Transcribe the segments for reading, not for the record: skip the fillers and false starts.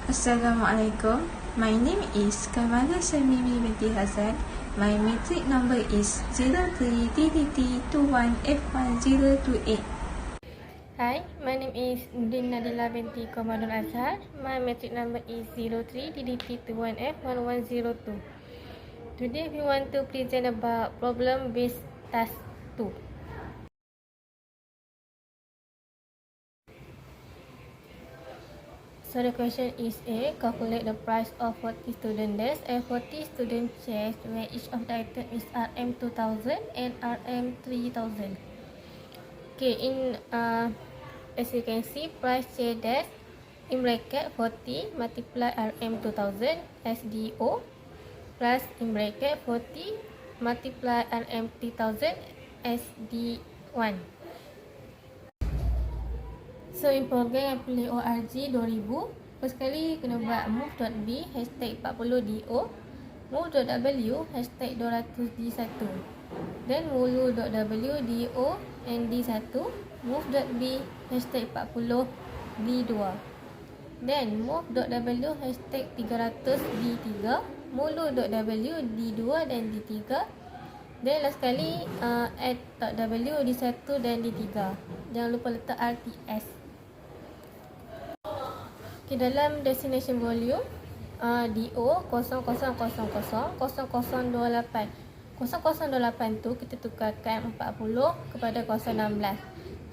Assalamualaikum. My name is Kamala Shamimi binti Hasan. My matric number is 03DDT21F1028. Hi, my name is Nudin Nadila binti Komadul Azhar. My matric number is 03DDT21F1102. Today we want to present about problem-based task 2. So the question is A. Calculate the price of 40 student desks and 40 student chairs where each of the item is RM2000 and RM3000. Okay, as you can see, price chair desk in bracket 40 multiply RM2000 SDO plus in bracket 40 multiply RM3000 SD1. So in program yang pilih ORG 2000, first kali kena buat move.b hashtag 40do, move.w hashtag 200d1, then mulu.w do and d1, move.b hashtag 40d2, then move.w hashtag 300d3, mulu.w d2 dan d3, then last kali add.w d1 dan d3. Jangan lupa letak RTS. Okay, dalam destination volume DO 0000 0028 0028 tu kita tukarkan 40 kepada 016,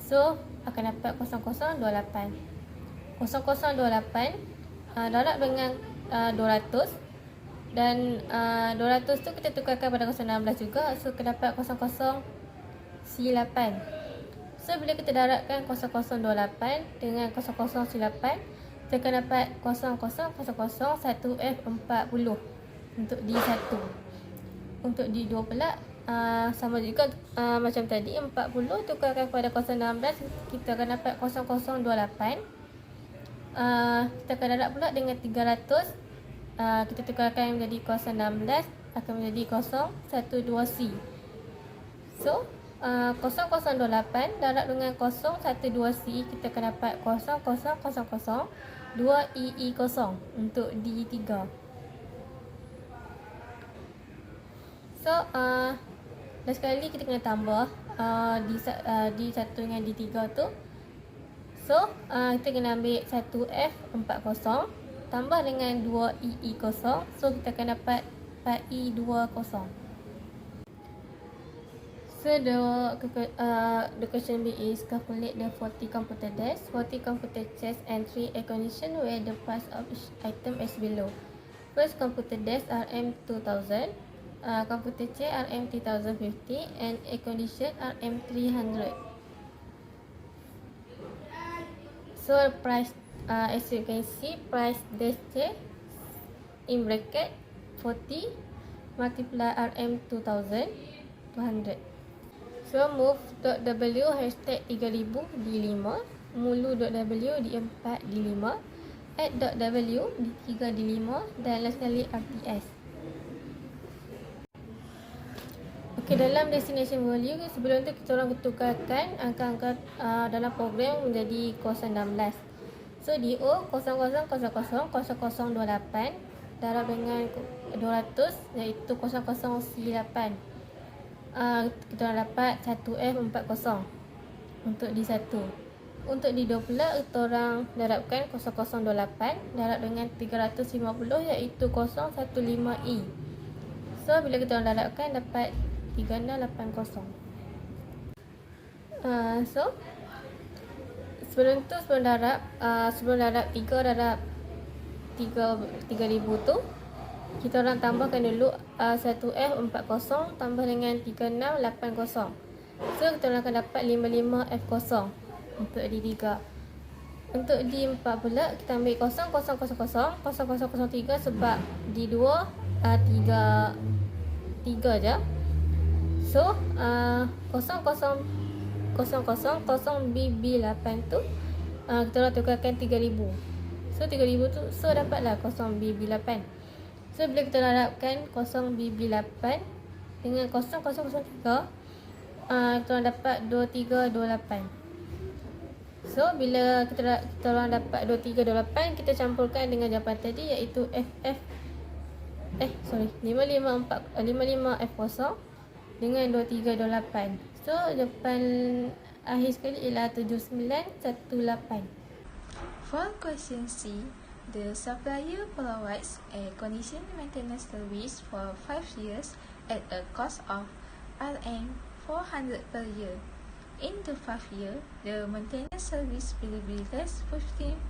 so akan dapat 0028. 0028 darab dengan 200 dan 200 tu kita tukarkan pada 016 juga, so akan dapat 008. So bila kita darabkan 0028 dengan 008, kita akan dapat 00001F40 untuk D1. Untuk D2 pula sama juga macam tadi, 40 tukarkan kepada 016, kita akan dapat 0028. Kita akan darab pula dengan 300, kita tukarkan menjadi 016, akan menjadi 012C. So 0028 darab dengan 012C, kita akan dapat 00002EE0 untuk D3. So last kali kita kena tambah D1 dengan D3 tu. So kita kena ambil 1F40 tambah dengan 2EE0, so kita akan dapat 4E20. So the question B is calculate the 40 computer desks, 40 computer chairs and 3 air condition where the price of each item is below. First computer desk RM2000, computer chair RM3050 and air condition RM300. So price, as you can see, price desk chair in bracket 40 multiply RM2000 200. So move.w hashtag 3000 D5, mulu.w D4 D5, add.w D3 D5 dan last kali RTS. Okay, dalam destination value sebelum tu kita orang tukarkan angka-angka dalam program menjadi 016. So DO 00000028 darab dengan 200 iaitu 00C8. Kita dapat 1F40 untuk D1. Untuk D2 pula kita orang darabkan 0028 darab dengan 350 iaitu 015E. So bila kita orang darabkan dapat 3680. So sebelum darab 3 darab 3000 tu, kita orang tambahkan dulu 1F40 tambah dengan 3680. So kita orang akan dapat 55F0 untuk D3. Untuk D4 pula kita ambil 00000003 sebab D2 3 je. So 0000BB8 tu kita orang tukarkan 3000. So 3000 tu, so dapatlah 0BB8. So bila kita darabkan 0BB8 dengan 0003, kita dapat 2328. So bila kita orang dapat 2328, kita campurkan dengan jawapan tadi iaitu 55F0 dengan 2328. So jawapan akhir sekali ialah 7918. For question C, the supplier provides a condition maintenance service for 5 years at a cost of Rm400 per year. In the 5 year, the maintenance service will be less 15%.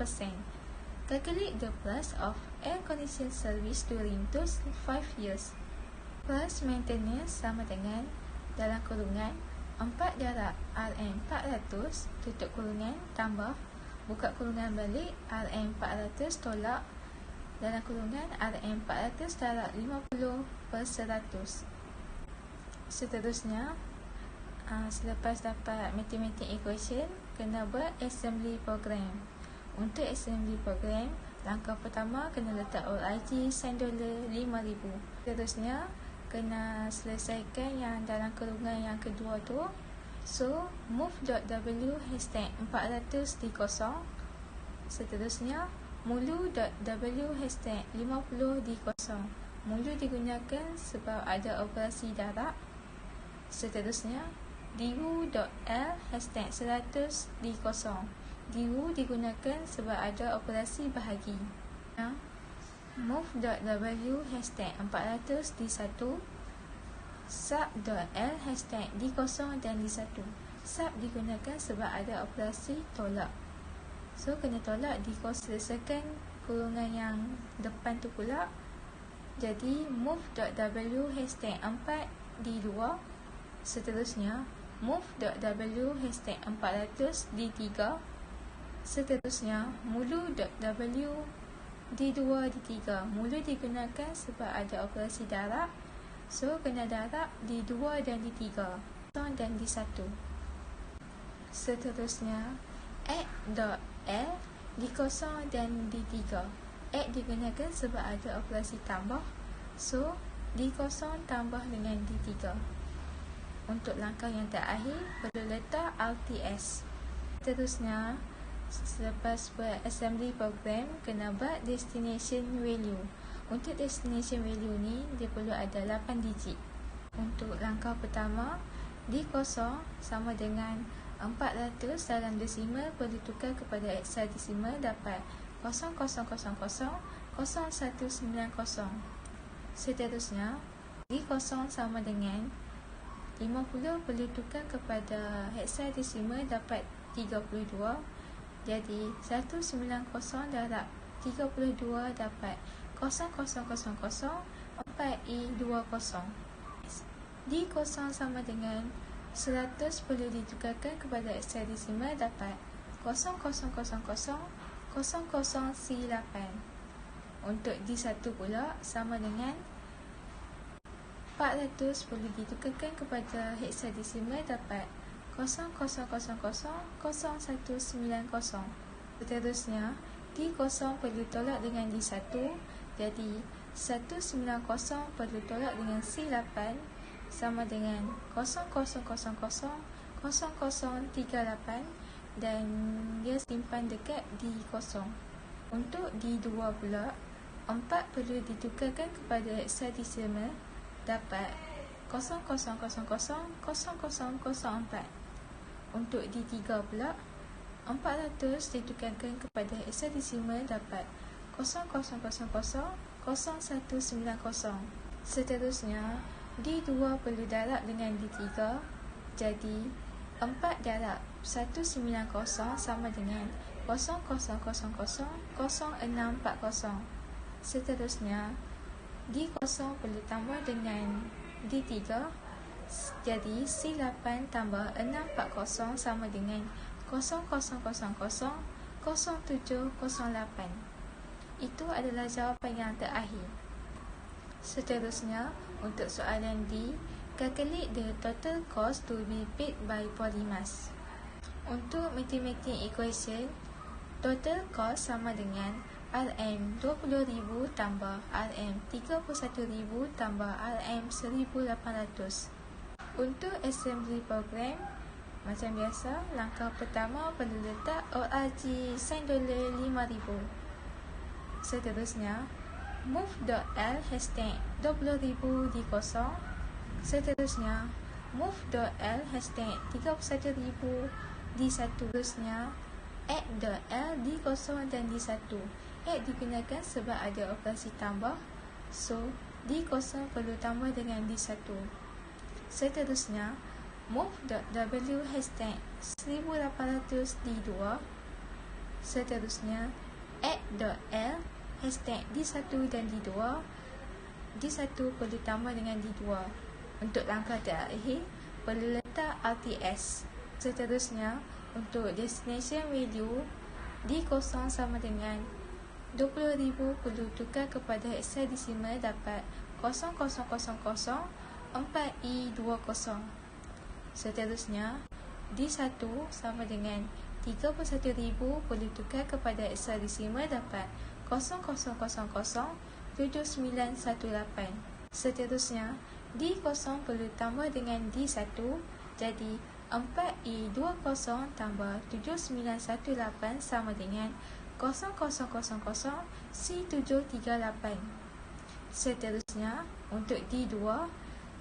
Calculate the price of air condition service during those 5 years. Price maintenance sama dengan dalam kurungan 4 darab Rm400 tutup kurungan tambah buka kurungan balik Rm400 tolak dalam kurungan Rm400 darab 50 per 100. Seterusnya, selepas dapat mathematical equation, kena buat assembly program. Untuk assembly program, langkah pertama kena letak ORG $5,000. Seterusnya, kena selesaikan yang dalam kurungan yang kedua tu. So, move.w hashtag 400 di kosong. Seterusnya, mulu.w hashtag 50 di kosong. Mulu digunakan sebab ada operasi darab. Seterusnya, diu.l hashtag 100 di kosong. Diu digunakan sebab ada operasi bahagi. Move.w hashtag 400 di 1. Sub.l hashtag di kosong dan di 1. Sub digunakan sebab ada operasi tolak. So, kena tolak di kos selesaikan kurungan yang depan tu pula. Jadi, move.w hashtag 4 di 2. Seterusnya, move.w hashtag 400 di 3. Seterusnya, mulu.w di 2 di 3. Mulu digunakan sebab ada operasi darab. So, kena darab di 2 dan di 3 dan di 1. Seterusnya, add.l di kosong dan di 3. Add digunakan sebab ada operasi tambah. So, di kosong tambah dengan di 3. Untuk langkah yang terakhir, perlu letak RTS. Seterusnya, selepas buat assembly program, kena buat destination value. Untuk destination value ni, dia perlu ada 8 digit. Untuk langkah pertama, di kosong sama dengan 400 dalam desimal perlu tukar kepada hexadesimal dapat 00000190. Seterusnya, di kosong sama dengan 50 perlu tukar kepada hexadesimal dapat 32. Jadi 190 darab 32 dapat 0000-4E20. Di kosong sama dengan 100 perlu ditukarkan kepada hexadesimal dapat 0000-00C8. Untuk di 1 pula sama dengan 400 perlu ditukarkan kepada hexadesimal dapat 0000-0190. Seterusnya, di kosong perlu tolak dengan di 1. Jadi 190 perlu tolak dengan C8 sama dengan 0000-0038 dan dia simpan dekat di kosong. Untuk di 2 pula, 4 perlu ditukarkan kepada hexadesimal dapat 0000-0004. Untuk di 3 pula, 400 ditukarkan kepada hexadesimal dapat 0000-0190. Seterusnya, di 2 perlu darab dengan di 3. Jadi 4 darab 190 sama dengan 0000-0640. Seterusnya, di kosong perlu tambah dengan di 3. Jadi C8 tambah 640 sama dengan 0000-0708. Itu adalah jawapan yang terakhir. Seterusnya, untuk soalan D, calculate the total cost to be paid by Polymas. Untuk mathematical equation, total cost sama dengan Rm20,000 tambah Rm31,000 tambah Rm1,800. Untuk assembly program, Macam biasa, langkah pertama perlu letak ORG sign $5,000. Seterusnya, move.l hashtag 20,000 di kosong. Seterusnya, move.l hashtag 31,000 di satu. Seterusnya, add.l di kosong dan di satu. Add digunakan sebab ada operasi tambah, so di kosong perlu tambah dengan di satu. Seterusnya, move.w hashtag 1800 di 2. Seterusnya, add.l hashtag di 1 dan di 2. Di 1 perlu tambah dengan di 2. Untuk langkah terakhir, perlu letak RTS. Seterusnya, untuk destination value di kosong sama dengan 20,000 perlu tukar kepada hexadecimal dapat 0000 4i20. Seterusnya, di 1 sama dengan 31,000 perlu tukar kepada hexadecimal dapat 00007918. Seterusnya, di kosong perlu tambah dengan di 1, jadi 4i20 tambah 7918 sama dengan 0000C738. Seterusnya, untuk di 2,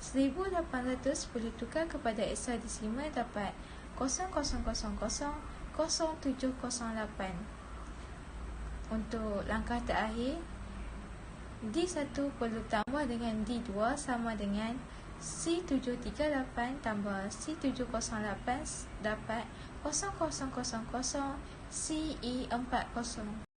1800 perlu tukar kepada hexadecimal dapat 00000708. Untuk langkah terakhir, di 1 perlu tambah dengan di 2 sama dengan C738 tambah C708 dapat 0000CE40.